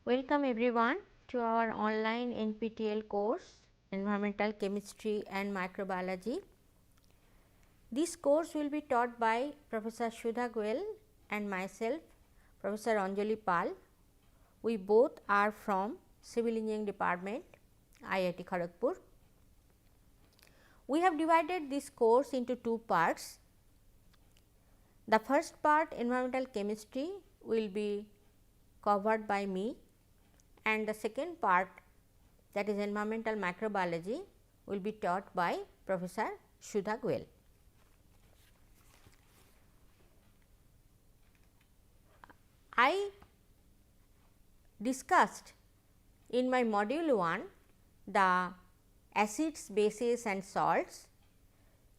Welcome everyone to our online NPTEL course Environmental Chemistry and Microbiology. This course will be taught by Professor Sudha Goel and myself, Professor Anjali Pal. We both are from Civil Engineering Department, IIT Kharagpur. We have divided this course into two parts. The first part, Environmental Chemistry, will be covered by me, and the second part, that is Environmental Microbiology, will be taught by Professor Sudha Goel. I discussed in my module 1 the acids, bases and salts.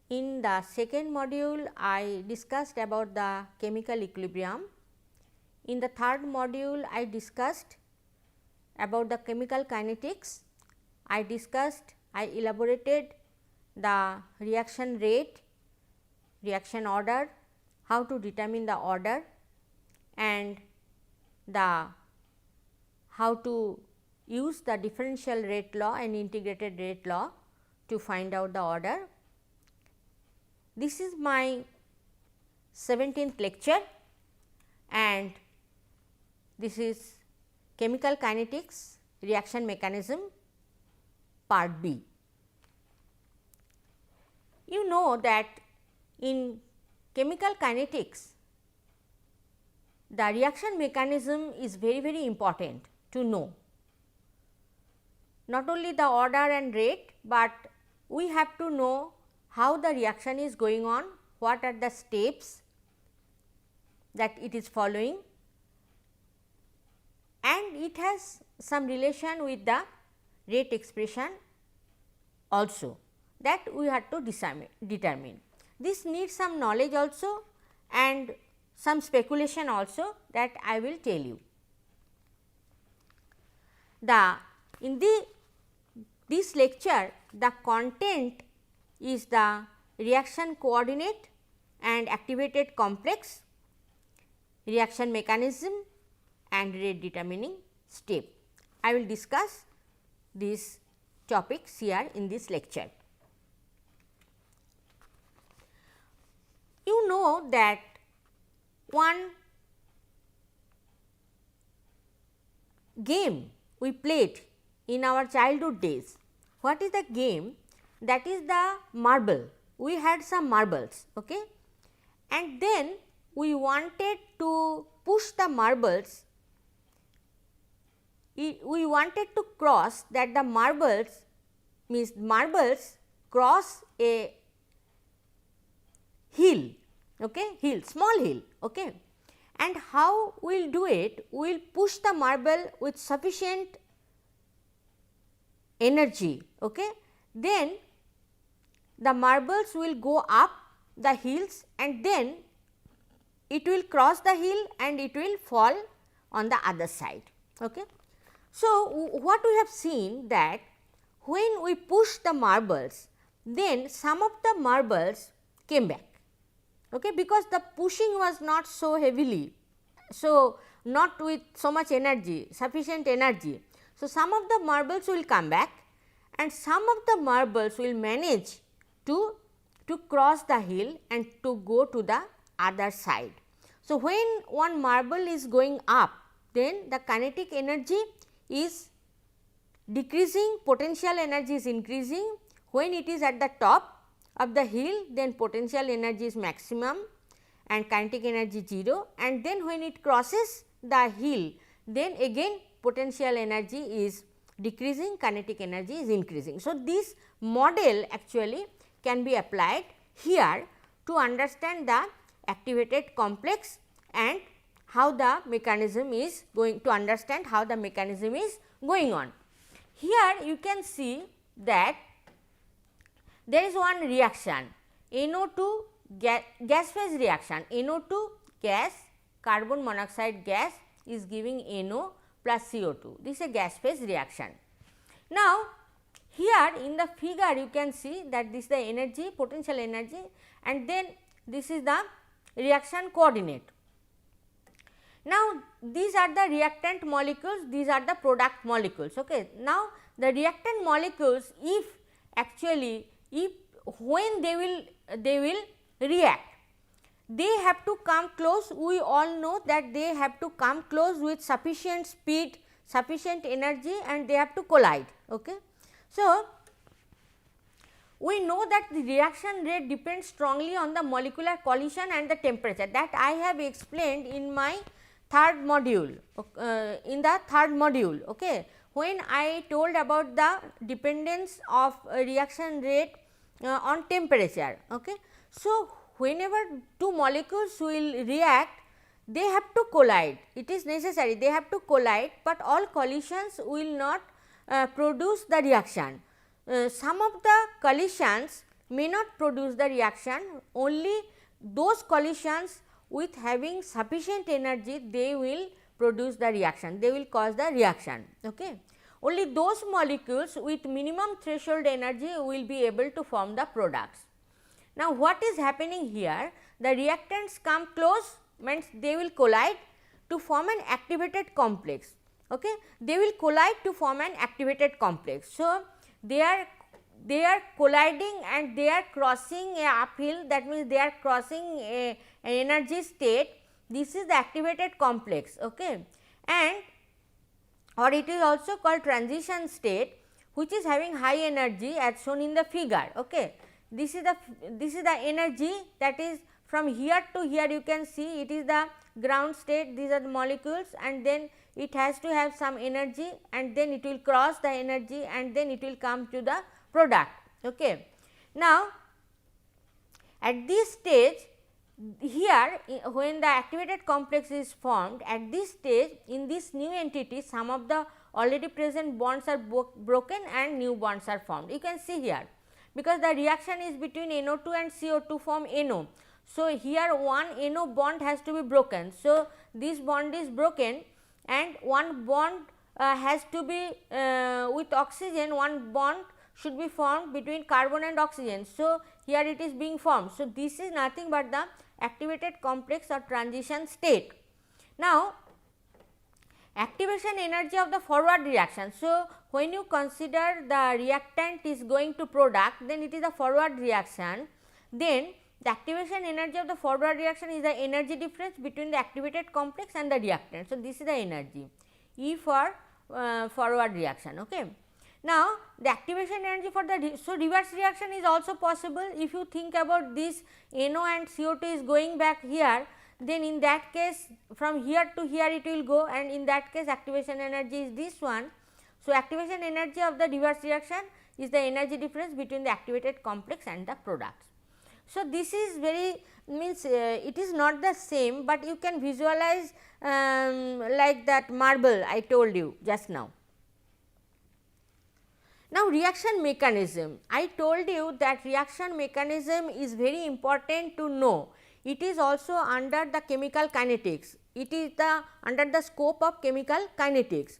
In the second module, I discussed about the chemical equilibrium. In the third module, I discussed about the chemical kinetics. I elaborated the reaction rate, reaction order, how to determine the order, and how to use the differential rate law and integrated rate law to find out the order. This is my 17th lecture, and this is chemical kinetics, reaction mechanism, part B. You know that in chemical kinetics, the reaction mechanism is very important to know. Not only the order and rate, but we have to know how the reaction is going on, what are the steps that it is following, and it has some relation with the rate expression also, that we have to determine. This needs some knowledge also and some speculation also, that I will tell you. In this lecture, the content is the reaction coordinate and activated complex, reaction mechanism and rate determining step. I will discuss these topics here in this lecture. You know that one game we played in our childhood days. What is the game? That is the marble. We had some marbles, okay? And then we wanted to push the marbles. We wanted to cross that the marbles cross a hill, okay, small hill, okay. And how we will do it? We will push the marble with sufficient energy, okay. Then the marbles will go up the hills, and then it will cross the hill and it will fall on the other side, okay. So, what we have seen, that when we push the marbles, then some of the marbles came back, okay, because the pushing was not so heavily, so not with so much energy, sufficient energy. So, some of the marbles will come back, and some of the marbles will manage to cross the hill and to go to the other side. So, when one marble is going up, then the kinetic energy is decreasing, potential energy is increasing. When it is at the top of the hill, then potential energy is maximum and kinetic energy 0, and then when it crosses the hill, then again potential energy is decreasing, kinetic energy is increasing. So, this model actually can be applied here to understand the activated complex and how the mechanism is going, to understand how the mechanism is going on. Here you can see that there is one reaction, NO2 gas phase reaction, NO2 gas, carbon monoxide gas is giving NO plus CO2. This is a gas phase reaction. Now, here in the figure you can see that this is the energy, potential energy, and then this is the reaction coordinate. Now, these are the reactant molecules, these are the product molecules. Okay. Now, the reactant molecules, if actually if when they will react, they have to come close. We all know that they have to come close with sufficient speed, sufficient energy, and they have to collide. Okay. So, we know that the reaction rate depends strongly on the molecular collision and the temperature, that I have explained in my third module, okay, when I told about the dependence of reaction rate on temperature. Okay. So, whenever two molecules will react, they have to collide, it is necessary they have to collide, but all collisions will not produce the reaction. Some of the collisions may not produce the reaction, only those collisions with having sufficient energy, they will produce the reaction, they will cause the reaction. Okay. Only those molecules with minimum threshold energy will be able to form the products. Now, what is happening here? The reactants come close, means they will collide to form an activated complex. Okay. They will collide to form an activated complex. So, they are colliding and they are crossing a uphill, that means they are crossing an energy state. This is the activated complex. Okay. And or it is also called transition state, which is having high energy as shown in the figure. Okay. This is the energy, that is from here to here, you can see it is the ground state, these are the molecules, and then it has to have some energy, and then it will cross the energy, and then it will come to the product. Okay. Now, at this stage, here when the activated complex is formed, at this stage in this new entity, some of the already present bonds are broken and new bonds are formed. You can see here, because the reaction is between NO2 and CO2 form NO. So, here one NO bond has to be broken. So, this bond is broken and one bond has to be with oxygen, one bond should be formed between carbon and oxygen. So, here it is being formed. So, this is nothing but the activated complex or transition state. Now, activation energy of the forward reaction. So, when you consider the reactant is going to product, then it is a forward reaction. Then the activation energy of the forward reaction is the energy difference between the activated complex and the reactant. So, this is the energy E for forward reaction. Okay. Now, the activation energy for the so reverse reaction is also possible. If you think about this, NO and CO2 is going back here, then in that case from here to here it will go, and in that case activation energy is this one. So, activation energy of the reverse reaction is the energy difference between the activated complex and the products. So, this is very means it is not the same, but you can visualize like that marble I told you just now. Now, reaction mechanism, I told you that reaction mechanism is very important to know. It is also under the chemical kinetics, it is the under the scope of chemical kinetics.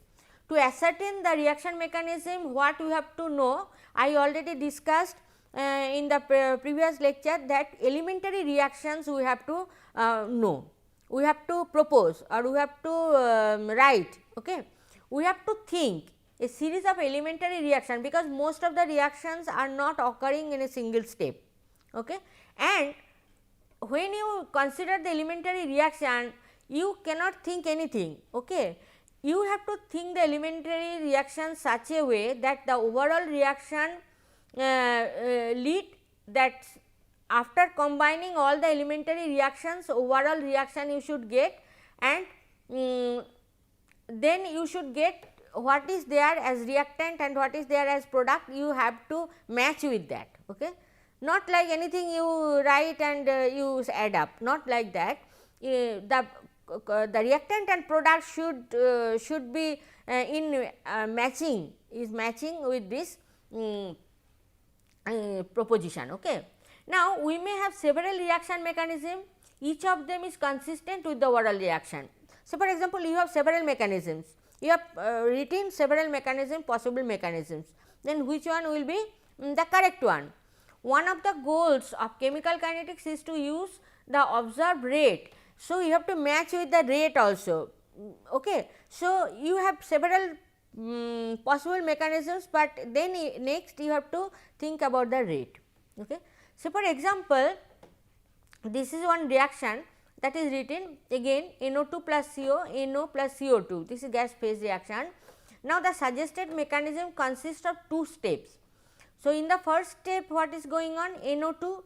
To ascertain the reaction mechanism, what we have to know, I already discussed in the previous lecture, that elementary reactions we have to know, we have to propose or we have to write. Okay. We have to think a series of elementary reaction, because most of the reactions are not occurring in a single step. Okay. And when you consider the elementary reaction, you cannot think anything. Okay. You have to think the elementary reaction such a way that the overall reaction lead, that after combining all the elementary reactions, overall reaction you should get, and then you should get what is there as reactant and what is there as product, you have to match with that. Okay. Not like anything you write and you add up, not like that. The reactant and product should be in matching, is matching with this proposition. Okay. Now, we may have several reaction mechanism, each of them is consistent with the overall reaction. So, for example, you have several mechanisms, you have written several mechanisms, possible mechanisms, then which one will be the correct one? One of the goals of chemical kinetics is to use the observed rate. So, you have to match with the rate also. Okay. So, you have several possible mechanisms, but then next you have to think about the rate. Okay. So, for example, this is one reaction that is written again NO2 plus CO, NO plus CO2, this is gas phase reaction. Now, the suggested mechanism consists of two steps. So, in the first step what is going on, NO2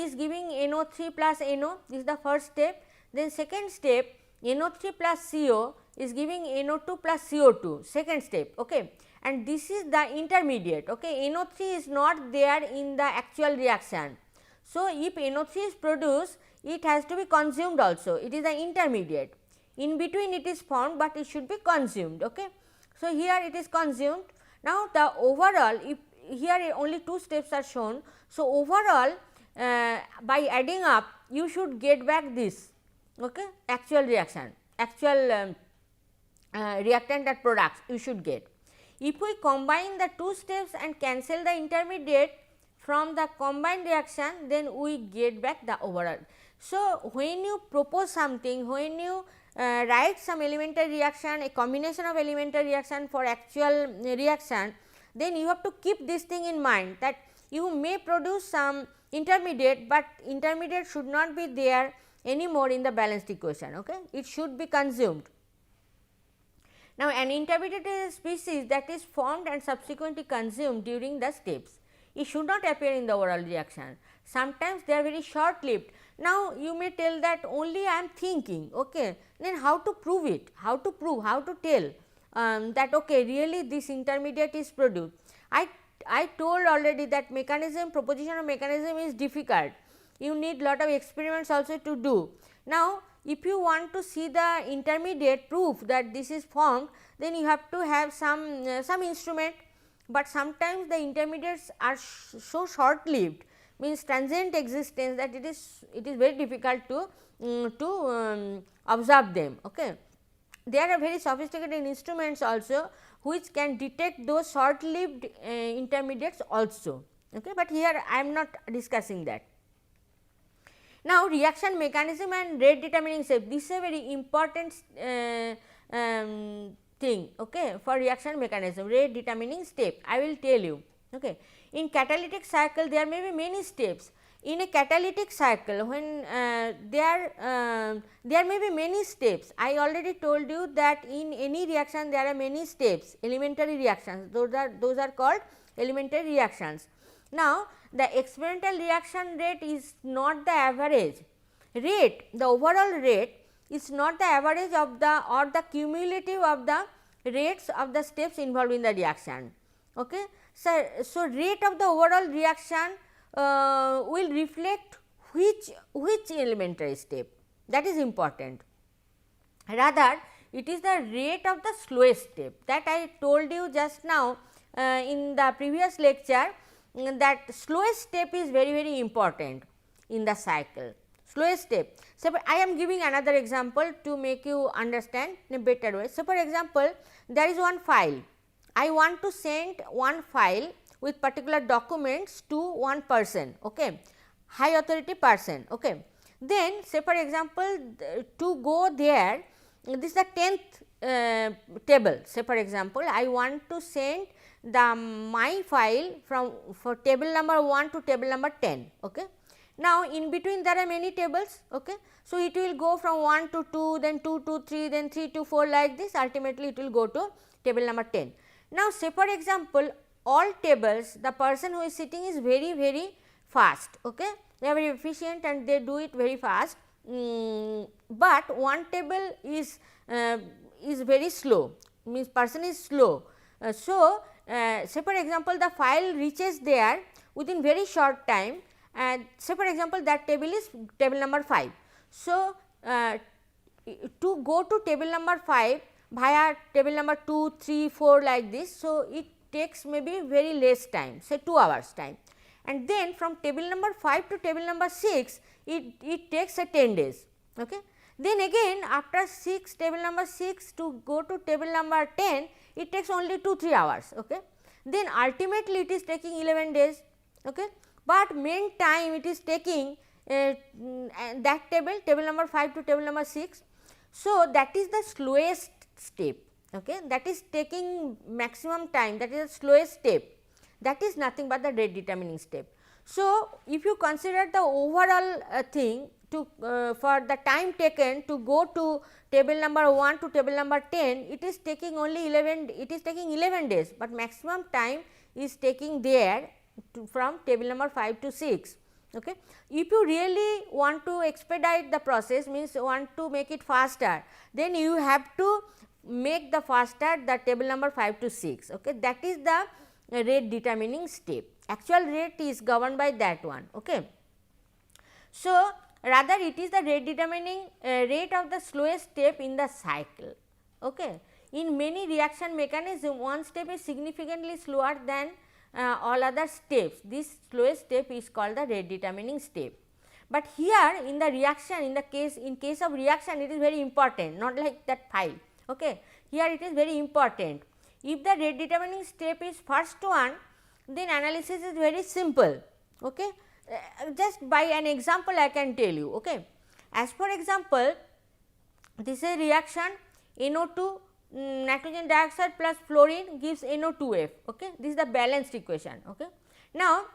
is giving NO3 plus NO, this is the first step. Then second step, NO3 plus CO is giving NO2 plus CO2, second step. Okay. And this is the intermediate. Okay. NO3 is not there in the actual reaction. So, if NO3 is produced, it has to be consumed also, it is the intermediate. In between it is formed, but it should be consumed. Okay. So, here it is consumed. Now, the overall, if here only two steps are shown. So, overall by adding up you should get back this, okay, actual reaction, actual reactant and products you should get. If we combine the two steps and cancel the intermediate from the combined reaction, then we get back the overall. So, when you propose something, when you write some elementary reaction, a combination of elementary reaction for actual reaction, then you have to keep this thing in mind that you may produce some intermediate, but intermediate should not be there anymore in the balanced equation. Okay. It should be consumed. Now, an intermediate is a species that is formed and subsequently consumed during the steps. It should not appear in the overall reaction. Sometimes they are very short lived. Now, you may tell that only I am thinking, okay. Then how to prove it? How to prove? How to tell that okay, really this intermediate is produced? I told already that mechanism, proposition of mechanism is difficult. You need lot of experiments also to do. Now, if you want to see the intermediate proof that this is formed, then you have to have some instrument, but sometimes the intermediates are so short lived, means transient existence, that it is very difficult to observe them. Okay. There are very sophisticated instruments also which can detect those short lived intermediates also. Okay. But here I am not discussing that. Now, reaction mechanism and rate determining step, this is a very important thing, okay, for reaction mechanism, rate determining step, I will tell you. Okay. In catalytic cycle there may be many steps. In a catalytic cycle, when there may be many steps, I already told you that in any reaction there are many steps, elementary reactions, those are called elementary reactions. Now, the experimental reaction rate is not the average rate, the overall rate is not the average of the or the cumulative of the rates of the steps involved in the reaction. Okay. So, rate of the overall reaction will reflect which elementary step, that is important. Rather, it is the rate of the slowest step, that I told you just now in the previous lecture, that slowest step is very important in the cycle, slowest step. So, I am giving another example to make you understand in a better way. So, for example, there is one file, I want to send one file with particular documents to one person, okay, high authority person. Okay. Then say for example, to go there, this is the 10th table. Say for example, I want to send the my file from for table number 1 to table number 10. Okay. Now, in between there are many tables. Okay. So, it will go from 1 to 2, then 2 to 3, then 3 to 4 like this, ultimately it will go to table number 10. Now, say for example, all tables the person who is sitting is very fast, okay. They are very efficient and they do it very fast, but one table is very slow, means person is slow. So, say for example, the file reaches there within very short time, and say for example, that table is table number 5. So, to go to table number 5 via table number 2, 3, 4 like this. So, it takes maybe very less time, say 2 hours time, and then from table number 5 to table number 6 it takes 10 days. Okay. Then again after 6 table number 6 to go to table number 10, it takes only 2-3 hours. Okay. Then ultimately it is taking 11 days. Okay. But main time it is taking and that table number 5 to table number 6. So, that is the slowest step, okay, that is taking maximum time, that is the slowest step, that is nothing but the rate determining step. So, if you consider the overall thing to for the time taken to go to table number 1 to table number 10, it is taking only 11, it is taking 11 days, but maximum time is taking there from table number 5 to 6. Okay. If you really want to expedite the process, means want to make it faster, then you have to make the faster the table number 5 to 6. Okay. That is the rate determining step. Actual rate is governed by that one. Okay. So, rather it is the rate determining rate of the slowest step in the cycle. Okay. In many reaction mechanism, one step is significantly slower than all other steps. This slowest step is called the rate determining step. But here in the reaction, in case of reaction, it is very important, not like that 5. Okay. Here it is very important. If the rate determining step is first one, then analysis is very simple. Okay. Just by an example I can tell you. Okay. As for example, this is a reaction NO2 nitrogen dioxide plus fluorine gives NO2F. Okay. This is the balanced equation. Okay. Now,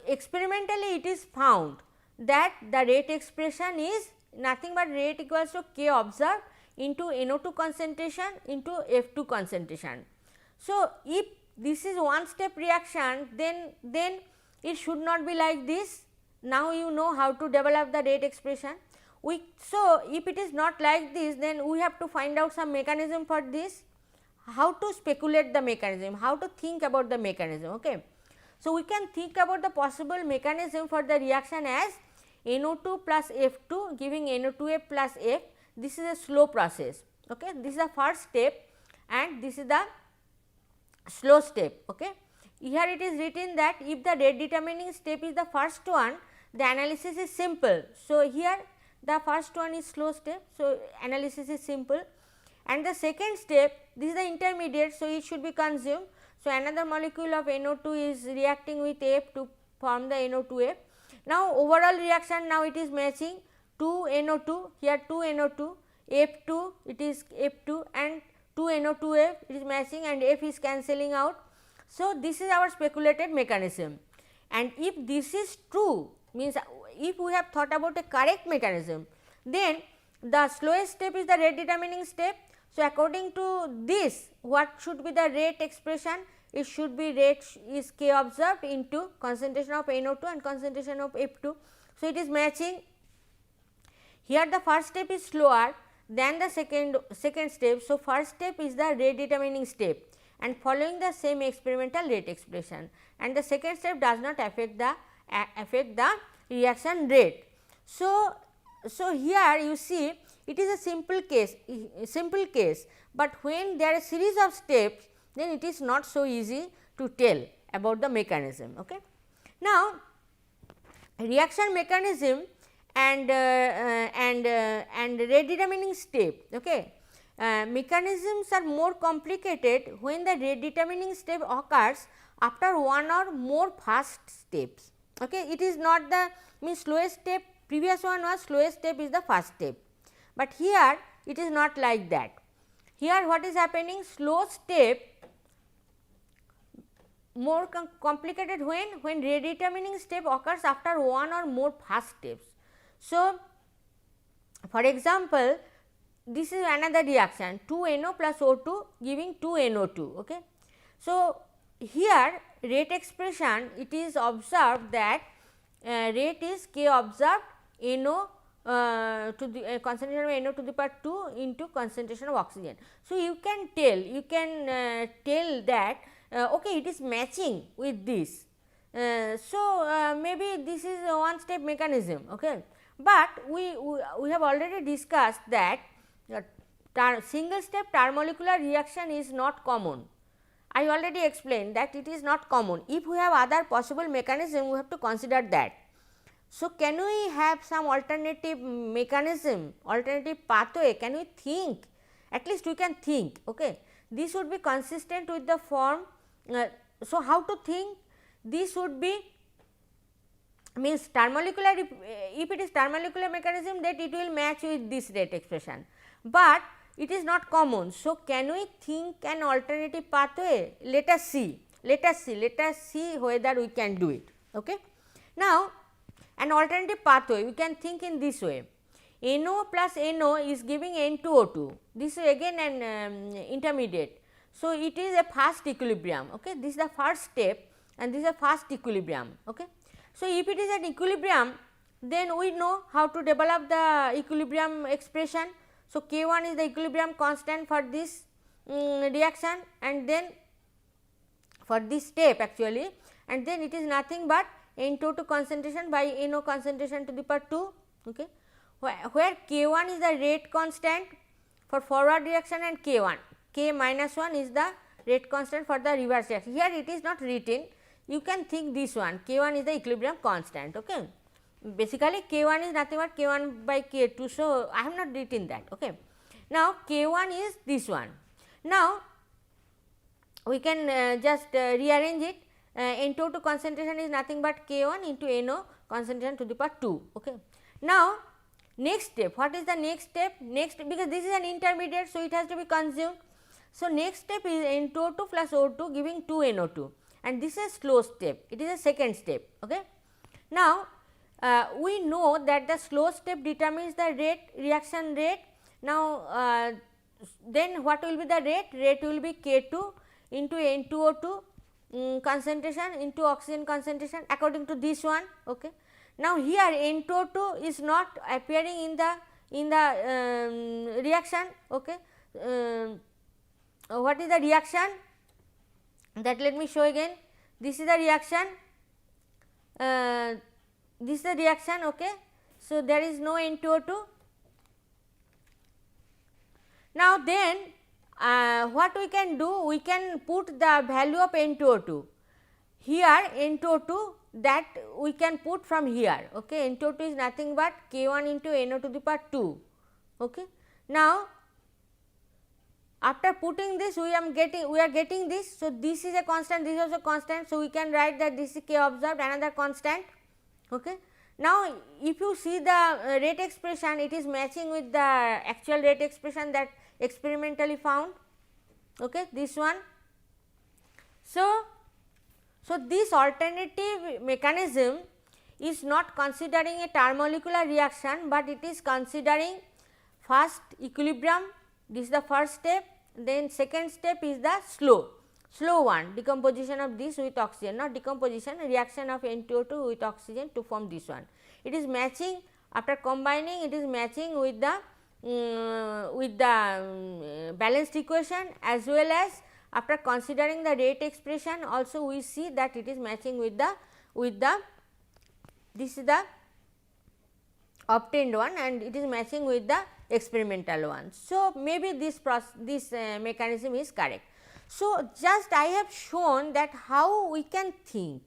experimentally it is found that the rate expression is nothing but rate equals to K observed into NO2 concentration into F2 concentration. So, if this is one step reaction, then it should not be like this. Now, you know how to develop the rate expression. So, if it is not like this, then we have to find out some mechanism for this, how to speculate the mechanism, how to think about the mechanism. Okay. So, we can think about the possible mechanism for the reaction as NO2 plus F2 giving NO2F plus F. This is a slow process. Okay. This is the first step and this is the slow step. Okay. Here it is written that if the rate determining step is the first one, the analysis is simple. So, here the first one is slow step. So, analysis is simple, and the second step, this is the intermediate. So, it should be consumed. So, another molecule of NO2 is reacting with F to form the NO2F. Now, overall reaction, now it is matching 2 NO2, here 2 NO2, F2, it is F2 and 2 NO2F, it is matching and F is cancelling out. So, this is our speculated mechanism, and if this is true, means if we have thought about a correct mechanism, then the slowest step is the rate determining step. So, according to this, what should be the rate expression? It should be rate is K observed into concentration of NO2 and concentration of F2. So, it is matching. Here the first step is slower than the second step. So, first step is the rate determining step and following the same experimental rate expression, and the second step does not affect the reaction rate. So, here you see it is a simple case, but when there are a series of steps, then it is not so easy to tell about the mechanism. Okay. Now, reaction mechanism and rate determining step. Okay. Mechanisms are more complicated when the rate determining step occurs after one or more fast steps. Okay. It is not the slowest step, previous one was slowest step is the first step, but here it is not like that. Here what is happening, slow step more complicated when rate determining step occurs after one or more fast steps. So, for example, this is another reaction 2 NO plus O2 giving 2 NO2. Okay. So, here rate expression it is observed that rate is K observed NO to the concentration of NO to the power 2 into concentration of oxygen. So, you can tell that okay, it is matching with this. So, maybe this is a one step mechanism. Okay. But we have already discussed that single step termolecular reaction is not common. I already explained that it is not common. If we have other possible mechanism, we have to consider that. So, can we have some alternative mechanism, alternative pathway? Can we think? At least we can think. Okay. This would be consistent with the form. So, how to think? This would be means thermomolecular, if it is thermomolecular mechanism, that it will match with this rate expression, but it is not common. So, can we think an alternative pathway? Let us see, let us see whether we can do it. Okay. Now, an alternative pathway we can think in this way: NO plus NO is giving N2O2, this is again an intermediate. So, it is a fast equilibrium. Okay. This is the first step and this is a fast equilibrium. Okay. So, if it is an equilibrium, then we know how to develop the equilibrium expression. So, K1 is the equilibrium constant for this reaction, and then for this step actually, and then it is nothing but N2O2 concentration by NO concentration to the power 2, okay, where K1 is the rate constant for forward reaction and K1, K minus 1 is the rate constant for the reverse reaction. Here it is not written, you can think this one, K1 is the equilibrium constant. Okay. Basically K1 is nothing but K1 by K2. So, I have not written that. Okay. Now, K1 is this one. Now, we can just rearrange it. N2O2 concentration is nothing but K1 into NO concentration to the power 2. Okay. Now, next step, what is the next step? Next, because this is an intermediate, so it has to be consumed. So, next step is N2O2 plus O2 giving 2 NO2, and this is a slow step, it is a second step. Okay. Now, we know that the slow step determines the rate, reaction rate. Now, then what will be the rate? Rate will be K2 into N2O2 concentration into oxygen concentration according to this one. Okay. Now, here N2O2 is not appearing in the reaction. Okay. What is the reaction? That let me show again. This is the reaction. This is the reaction. Okay. So, there is no N2O2. Now, then what we can do? We can put the value of N2O2 here. N2O2 that we can put from here. Okay. N2O2 is nothing but K1 into NO to the power 2. Okay. Now, after putting this, we are getting this. So, this is a constant, this is also constant. So, we can write that this is K observed, another constant. Okay. Now, if you see the rate expression, it is matching with the actual rate expression that experimentally found. Okay, this one. So, this alternative mechanism is not considering a thermomolecular reaction, but it is considering fast equilibrium. This is the first step. Then second step is the slow one, decomposition of this with oxygen, not decomposition, reaction of N2O2 with oxygen to form this one. It is matching, after combining, it is matching with the balanced equation, as well as after considering the rate expression also we see that it is matching with the this is the obtained one, and it is matching with the experimental one. So, maybe this mechanism is correct. So, just I have shown that how we can think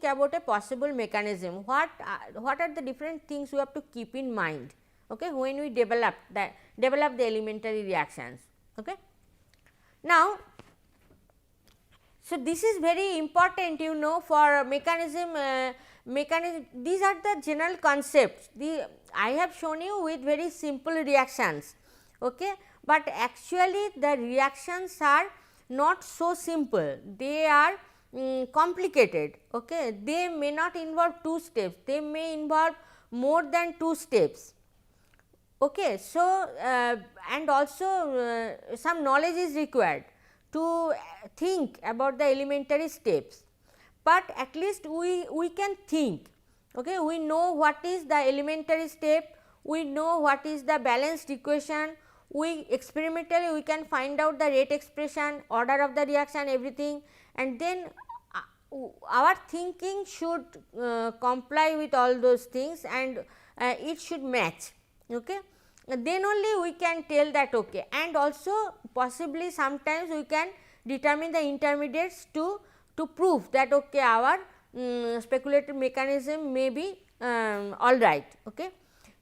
about a possible mechanism, what are the different things we have to keep in mind, okay, when we develop the elementary reactions. Okay. Now, so this is very important, you know, for mechanism. These are the general concepts. I have shown you with very simple reactions, okay, but actually the reactions are not so simple, they are complicated. Okay. They may not involve 2 steps, they may involve more than 2 steps. Okay. So, and also some knowledge is required to think about the elementary steps, but at least we can think. Okay. We know what is the elementary step, we know what is the balanced equation, we experimentally we can find out the rate expression, order of the reaction, everything, and then our thinking should comply with all those things, and it should match. Okay. Then only we can tell that. Okay. And also possibly sometimes we can determine the intermediates to prove that okay, our speculative mechanism may be all right. Okay.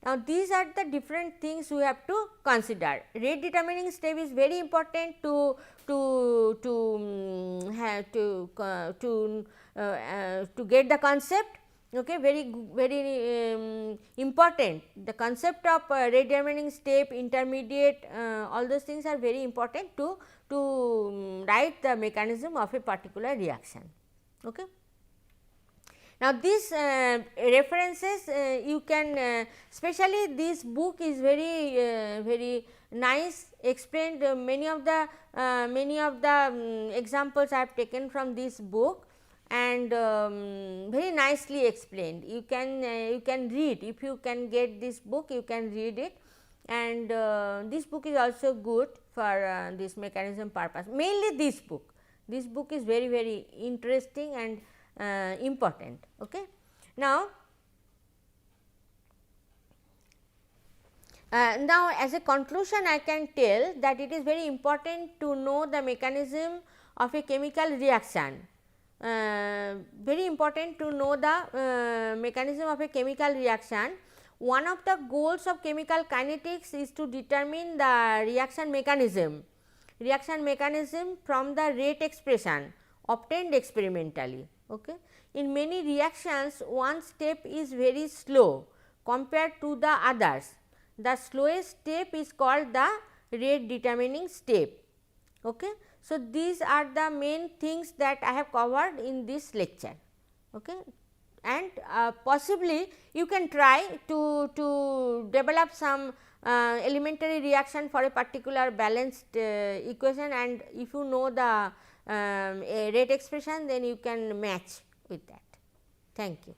Now, these are the different things we have to consider. Rate determining step is very important to have to get the concept. Okay, very important. The concept of rate determining step, intermediate, all those things are very important to write the mechanism of a particular reaction. Okay. Now, these references you can especially this book is very nice explained. Many of the examples I have taken from this book, and very nicely explained. You can read, if you can get this book, you can read it, and this book is also good for this mechanism purpose. Mainly this book is very interesting and important. Okay. Now, now as a conclusion I can tell that it is very important to know the mechanism of a chemical reaction. Very important to know the mechanism of a chemical reaction. One of the goals of chemical kinetics is to determine the reaction mechanism from the rate expression obtained experimentally. Okay. In many reactions, one step is very slow compared to the others. The slowest step is called the rate determining step. Okay. So, these are the main things that I have covered in this lecture. Okay. And possibly you can try to develop some elementary reaction for a particular balanced equation, and if you know the rate expression, then you can match with that. Thank you.